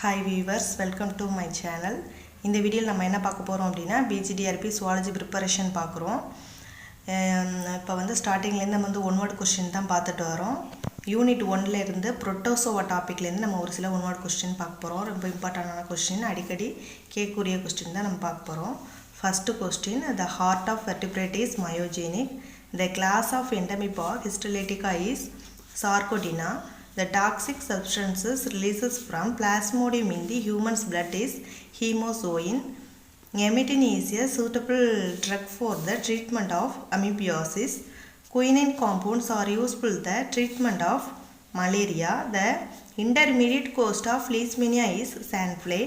Hi viewers, welcome to my channel. இந்த வீடியோல நம்ம என்ன பார்க்க போறோம் அப்படினா BGTRB zoology preparation பார்க்குறோம். இப்போ வந்து ஸ்டார்டிங்ல இருந்து நம்ம வந்து one word question தான் பார்த்துட்டு வரோம். யூனிட் 1 ல இருந்து protozoa டாபிக்ல இருந்து நம்ம ஒரு சில one word question பார்க்க போறோம். ரொம்ப இம்பார்ட்டன்ட்டான क्वेश्चन, அடிக்கடி கேட்கக்கூடிய क्वेश्चन தான் நம்ம பார்க்க போறோம். First question, the heart of vertebrate is myogenic. The class of Entamoeba histolytica is Sarcodina. The toxic substances releases from plasmodium in the human's blood is hemozoin. Emmetin is a suitable drug for the treatment of amoebiasis. Quinine compounds are useful in the treatment of malaria. The intermediate cause of leishmania is sandfly.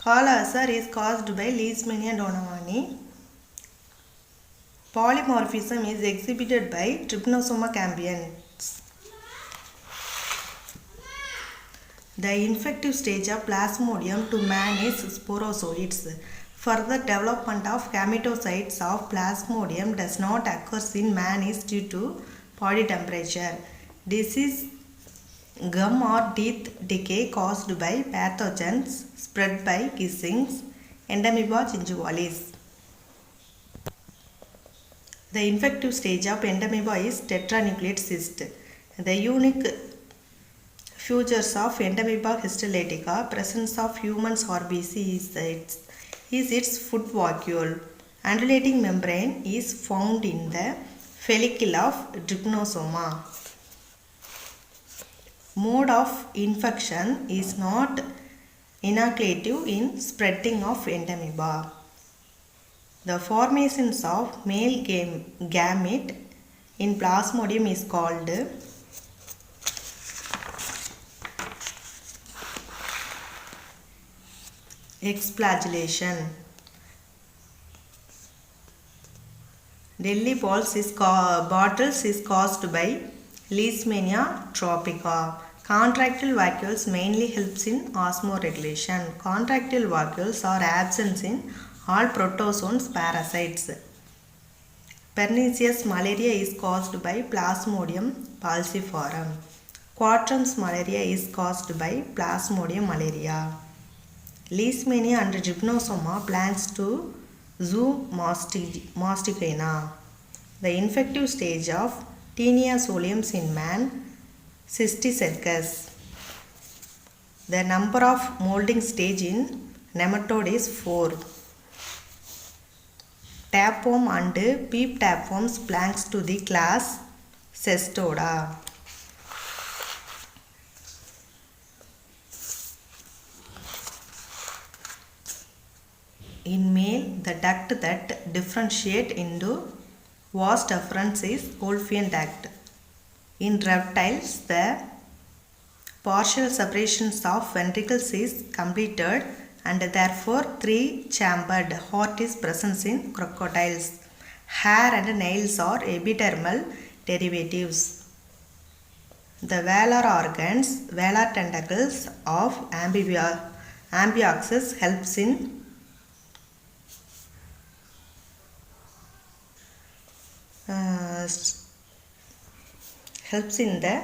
Gall ulcer is caused by Leishmania donovani. Polymorphism is exhibited by Trypanosoma cambians. The infective stage of Plasmodium to man is sporozoids. Further development of gametocytes of Plasmodium does not occur in man is due to body temperature. Disease, gum or teeth decay caused by pathogens spread by kissing. Entamoeba gingivalis. The infective stage of Entamoeba is tetranucleate cyst. The unique features of Entamoeba histolytica, presence of humans RBC is its foot vacuole. Undulating membrane is found in the follicle of Trypanosoma. Mode of infection is not inoculative in spreading of Entamoeba. The formations of male gamete in Plasmodium is called exflagellation. Delhi bottles is caused by Leishmania tropica. Contractile vacuoles mainly helps in osmoregulation. Contractile vacuoles are absent in all protozoans parasites. Pernicious malaria is caused by Plasmodium falciparum. Quadrant's malaria is caused by Plasmodium malaria. Leishmania and Trypanosoma belongs to Zoomasticina. The infective stage of Tinea soliums in man, Cysticercus. The number of molding stage in nematode is 4. Tapeworm and peep tapeworms belongs to the class Cestoda. In male, the duct that differentiate into vas deferens is Wolffian duct. In reptiles, the partial separations of ventricles is completed and therefore three-chambered heart is present in crocodiles. Hair and nails are epidermal derivatives. The velar organs, velar tentacles of Amphioxus helps in the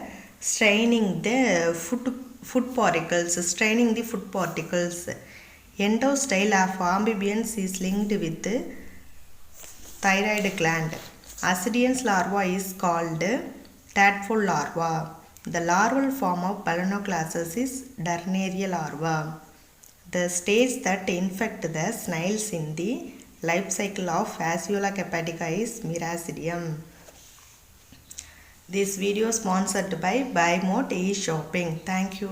straining the food particles. Endostyle of amphibians is linked with thyroid gland. Ascidians larva is called tadpole larva. The larval form of Balanoclastus is Dernaria larva. The stage that infect the snails in the life cycle of Fasciola hepatica is Miracidium. This video sponsored by BuyMote e-shopping. Thank you.